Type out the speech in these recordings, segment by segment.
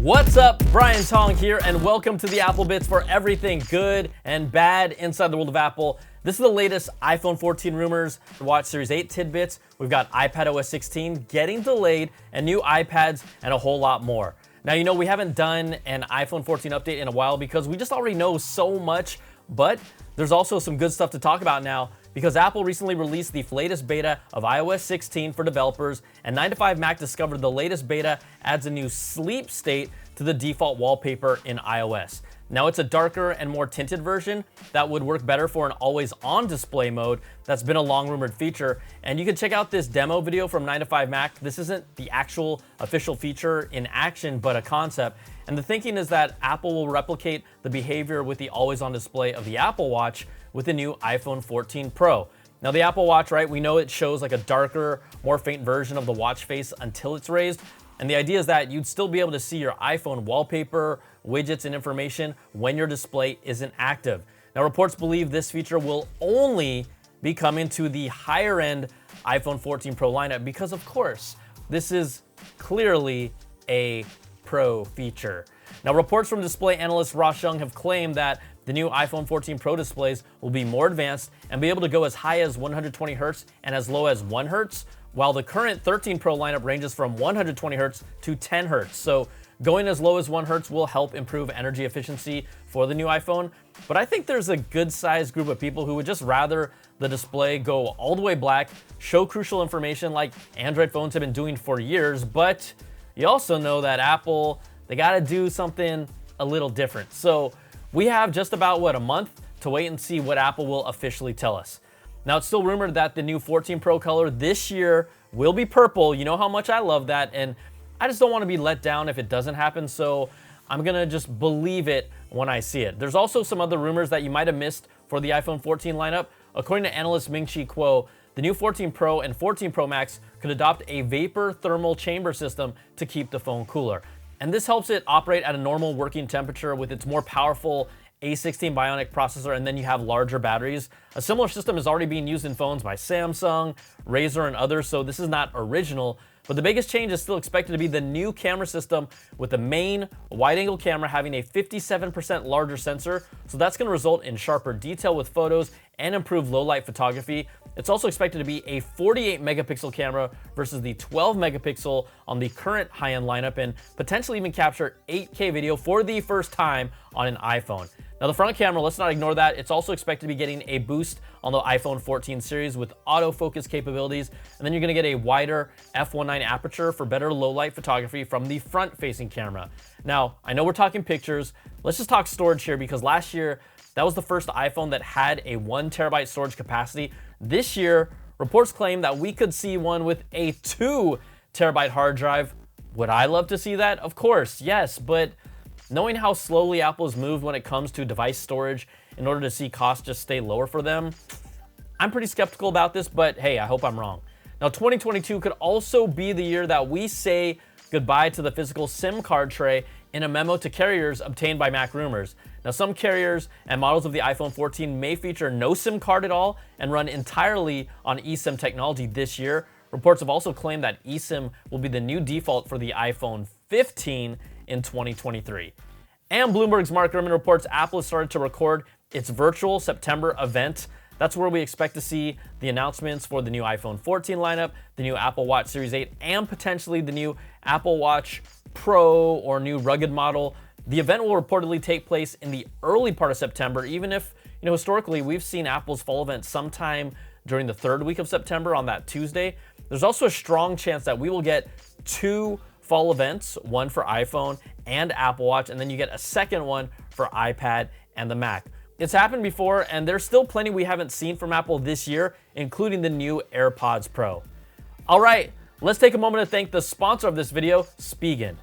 What's up? Brian Tong here, and welcome to the Apple Bits for everything good and bad inside the world of Apple. This is the latest iPhone 14 rumors, Watch Series 8 tidbits. We've got iPadOS 16 getting delayed, and new iPads, and a whole lot more. Now, you know, we haven't done an iPhone 14 update in a while because we just already know so much, but there's also some good stuff to talk about now because Apple recently released the latest beta of iOS 16 for developers, and 9to5Mac discovered the latest beta adds a new sleep state to the default wallpaper in iOS. Now, it's a darker and more tinted version that would work better for an always-on display mode. That's been a long-rumored feature, and you can check out this demo video from 9to5Mac. This isn't the actual official feature in action, but a concept. And the thinking is that Apple will replicate the behavior with the always-on display of the Apple Watch with the new iPhone 14 Pro. Now, the Apple Watch, right, we know it shows like a darker, more faint version of the watch face until it's raised. And the idea is that you'd still be able to see your iPhone wallpaper, widgets, and information when your display isn't active. Now, reports believe this feature will only be coming to the higher-end iPhone 14 Pro lineup because, of course, this is clearly a Pro feature. Now, reports from display analyst Ross Young have claimed that the new iPhone 14 Pro displays will be more advanced and be able to go as high as 120 Hz and as low as 1 Hz, while the current 13 Pro lineup ranges from 120 Hz to 10 Hz. So going as low as 1 Hz will help improve energy efficiency for the new iPhone. But I think there's a good-sized group of people who would just rather the display go all the way black, show crucial information like Android phones have been doing for years, but you also know that Apple, they gotta do something a little different. So we have just about, a month to wait and see what Apple will officially tell us. Now, it's still rumored that the new 14 Pro color this year will be purple. You know how much I love that, and I just don't want to be let down if it doesn't happen, so I'm gonna just believe it when I see it. There's also some other rumors that you might have missed for the iPhone 14 lineup. According to analyst Ming-Chi Kuo, the new 14 Pro and 14 Pro Max could adopt a vapor thermal chamber system to keep the phone cooler. And this helps it operate at a normal working temperature with its more powerful A16 Bionic processor, and then you have larger batteries. A similar system is already being used in phones by Samsung, Razer, and others, so this is not original. But the biggest change is still expected to be the new camera system with the main wide-angle camera having a 57% larger sensor, so that's going to result in sharper detail with photos and improved low-light photography. It's also expected to be a 48 megapixel camera versus the 12 megapixel on the current high-end lineup, and potentially even capture 8K video for the first time on an iPhone. Now, the front camera, let's not ignore that. It's also expected to be getting a boost on the iPhone 14 series with autofocus capabilities, and then you're gonna get a wider f1.9 aperture for better low-light photography from the front-facing camera. Now, I know we're talking pictures. Let's just talk storage here because last year, that was the first iPhone that had a 1 terabyte storage capacity. This year, reports claim that we could see one with a 2 terabyte hard drive. Would I love to see that? Of course, yes, but knowing how slowly Apple has moved when it comes to device storage in order to see costs just stay lower for them, I'm pretty skeptical about this, but hey, I hope I'm wrong. Now, 2022 could also be the year that we say goodbye to the physical SIM card tray in a memo to carriers obtained by Mac Rumors. Now, some carriers and models of the iPhone 14 may feature no SIM card at all and run entirely on eSIM technology this year. Reports have also claimed that eSIM will be the new default for the iPhone 15 in 2023. And Bloomberg's Mark Gurman reports Apple has started to record its virtual September event. That's where we expect to see the announcements for the new iPhone 14 lineup, the new Apple Watch Series 8, and potentially the new Apple Watch Pro or new rugged model. The event will reportedly take place in the early part of September, even if, historically we've seen Apple's fall event sometime during the 3rd week of September on that Tuesday. There's also a strong chance that we will get 2 fall events, one for iPhone and Apple Watch, and then you get a second one for iPad and the Mac. It's happened before, and there's still plenty we haven't seen from Apple this year, including the new AirPods Pro. All right, let's take a moment to thank the sponsor of this video, Spigen.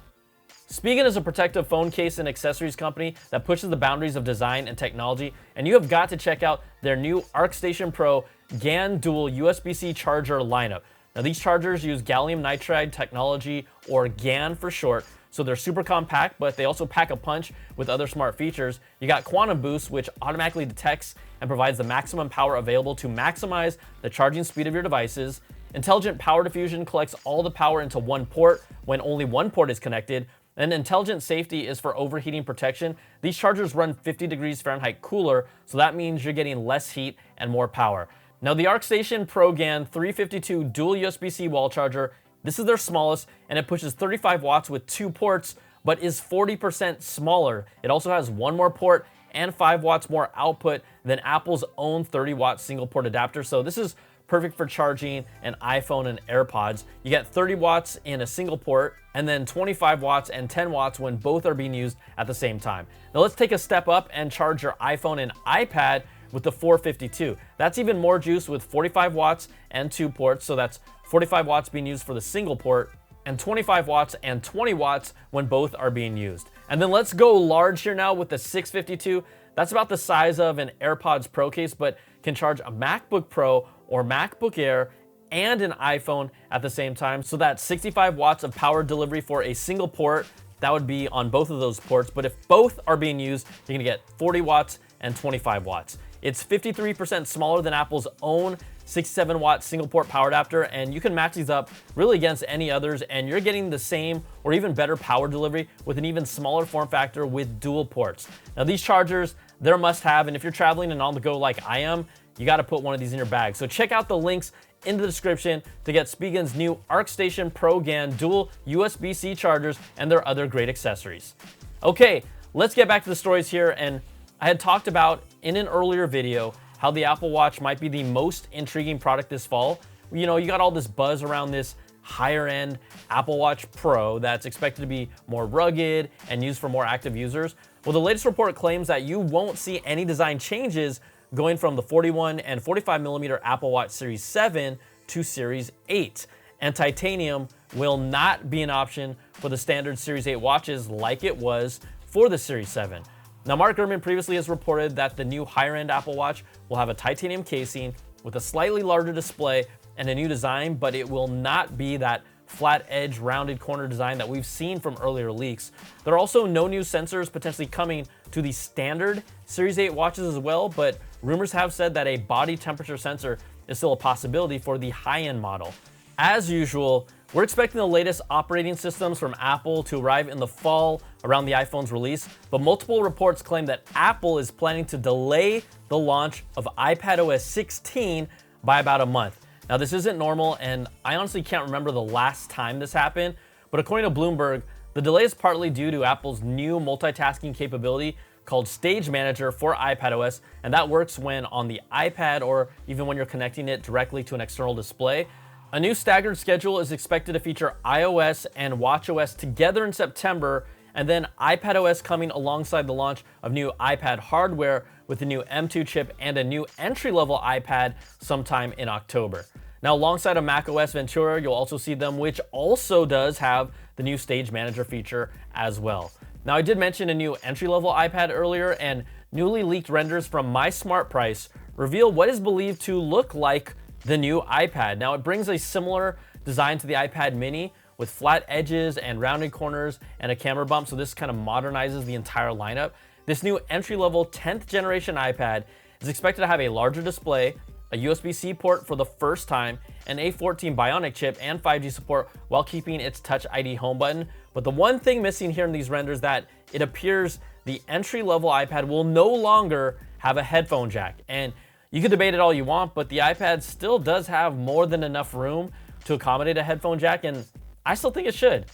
Spigen is a protective phone case and accessories company that pushes the boundaries of design and technology, and you have got to check out their new ArcStation Pro GaN dual USB-C charger lineup. Now, these chargers use gallium nitride technology, or GaN for short, so they're super compact, but they also pack a punch with other smart features. You got Quantum Boost, which automatically detects and provides the maximum power available to maximize the charging speed of your devices. Intelligent Power Diffusion collects all the power into one port when only one port is connected. And intelligent safety is for overheating protection. These chargers run 50 degrees Fahrenheit cooler, so that means you're getting less heat and more power. Now the ArcStation ProGAN 352 dual USB-C wall charger, this is their smallest, and it pushes 35 watts with 2 ports, but is 40% smaller. It also has 1 more port and 5 watts more output than Apple's own 30-watt single port adapter. So this is perfect for charging an iPhone and AirPods. You get 30 watts in a single port, and then 25 watts and 10 watts when both are being used at the same time. Now let's take a step up and charge your iPhone and iPad with the 452. That's even more juice with 45 watts and 2 ports, so that's 45 watts being used for the single port, and 25 watts and 20 watts when both are being used. And then let's go large here now with the 652. That's about the size of an AirPods Pro case, but can charge a MacBook Pro or MacBook Air and an iPhone at the same time. So that's 65 watts of power delivery for a single port. That would be on both of those ports. But if both are being used, you're gonna get 40 watts and 25 watts. It's 53% smaller than Apple's own 67 watt single port power adapter, and you can match these up really against any others, and you're getting the same or even better power delivery with an even smaller form factor with dual ports. Now these chargers, they're a must have, and if you're traveling and on the go like I am, you gotta put one of these in your bag. So check out the links in the description to get Spigen's new ArcStation ProGAN dual USB-C chargers and their other great accessories. Okay, let's get back to the stories here, and I had talked about in an earlier video how the Apple Watch might be the most intriguing product this fall. You know, you got all this buzz around this higher end Apple Watch Pro that's expected to be more rugged and used for more active users. Well, the latest report claims that you won't see any design changes going from the 41 and 45 millimeter Apple Watch Series 7 to Series 8. And titanium will not be an option for the standard Series 8 watches like it was for the Series 7. Now, Mark Gurman previously has reported that the new higher-end Apple Watch will have a titanium casing with a slightly larger display and a new design, but it will not be that flat edge rounded corner design that we've seen from earlier leaks. There are also no new sensors potentially coming to the standard Series 8 watches as well, but rumors have said that a body temperature sensor is still a possibility for the high-end model. As usual, we're expecting the latest operating systems from Apple to arrive in the fall around the iPhone's release, but multiple reports claim that Apple is planning to delay the launch of iPadOS 16 by about a month. Now, this isn't normal, and I honestly can't remember the last time this happened, but according to Bloomberg, the delay is partly due to Apple's new multitasking capability called Stage Manager for iPadOS, and that works when on the iPad or even when you're connecting it directly to an external display. A new staggered schedule is expected to feature iOS and watchOS together in September, and then iPadOS coming alongside the launch of new iPad hardware with the new M2 chip and a new entry-level iPad sometime in October. Now, alongside a macOS Ventura, you'll also see them, which also does have the new Stage Manager feature as well. Now, I did mention a new entry-level iPad earlier, and newly leaked renders from My Smart Price reveal what is believed to look like the new iPad. Now, it brings a similar design to the iPad Mini with flat edges and rounded corners and a camera bump, so this kind of modernizes the entire lineup. This new entry-level 10th generation iPad is expected to have a larger display, a USB-C port for the first time, an A14 Bionic chip, and 5G support while keeping its Touch ID home button. But the one thing missing here in these renders is that it appears the entry-level iPad will no longer have a headphone jack. And you can debate it all you want, but the iPad still does have more than enough room to accommodate a headphone jack, and I still think it should.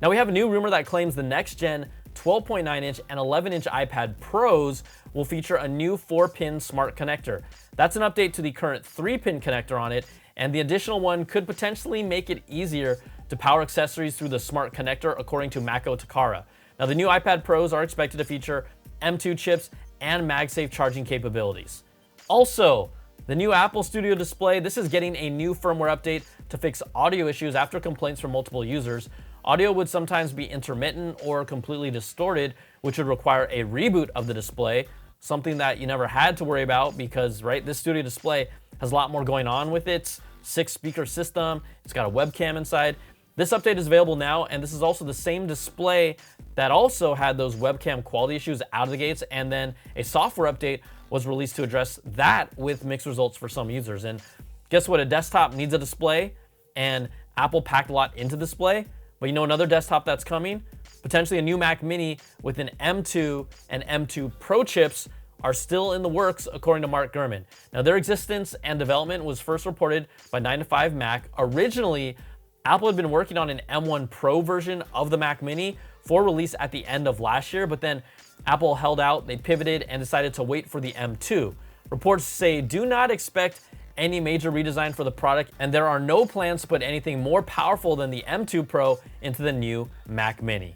Now, we have a new rumor that claims the next-gen 12.9-inch and 11-inch iPad Pros will feature a new 4-pin smart connector. That's an update to the current 3-pin connector on it, and the additional one could potentially make it easier to power accessories through the smart connector, according to Mako Takara. Now, the new iPad Pros are expected to feature M2 chips and MagSafe charging capabilities. Also, the new Apple Studio display, this is getting a new firmware update to fix audio issues after complaints from multiple users. Audio would sometimes be intermittent or completely distorted, which would require a reboot of the display, something that you never had to worry about because, right, this Studio display has a lot more going on with its 6-speaker system. It's got a webcam inside. This update is available now, and this is also the same display that also had those webcam quality issues out of the gates, and then a software update was released to address that with mixed results for some users. And guess what? A desktop needs a display, and Apple packed a lot into display. But you know another desktop that's coming? Potentially a new Mac Mini with an M2 and M2 Pro chips are still in the works, according to Mark Gurman. Now, their existence and development was first reported by 9to5Mac. Originally, Apple had been working on an M1 Pro version of the Mac Mini for release at the end of last year, but then Apple held out, they pivoted, and decided to wait for the M2. Reports say do not expect any major redesign for the product, and there are no plans to put anything more powerful than the M2 Pro into the new Mac Mini.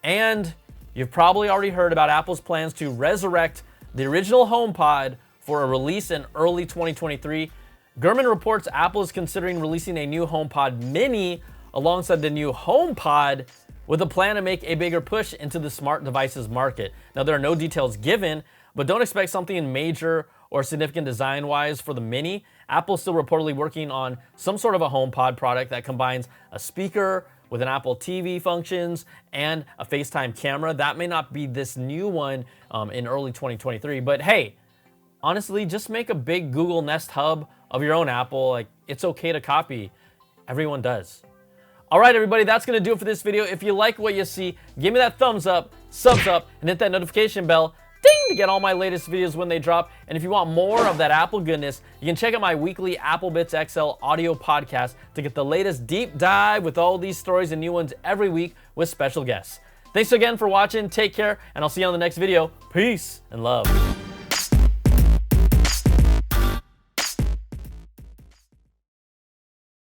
And you've probably already heard about Apple's plans to resurrect the original HomePod for a release in early 2023. Gurman reports Apple is considering releasing a new HomePod Mini alongside the new HomePod with a plan to make a bigger push into the smart devices market. Now, there are no details given, but don't expect something major or significant design-wise for the Mini. Apple's still reportedly working on some sort of a HomePod product that combines a speaker with an Apple TV functions and a FaceTime camera. That may not be this new one in early 2023, but hey, honestly, just make a big Google Nest Hub of your own Apple. Like, it's okay to copy. Everyone does. All right, everybody, that's gonna do it for this video. If you like what you see, give me that thumbs up, subs up, and hit that notification bell, ding, to get all my latest videos when they drop. And if you want more of that Apple goodness, you can check out my weekly AppleBits XL audio podcast to get the latest deep dive with all these stories and new ones every week with special guests. Thanks again for watching, take care, and I'll see you on the next video. Peace and love.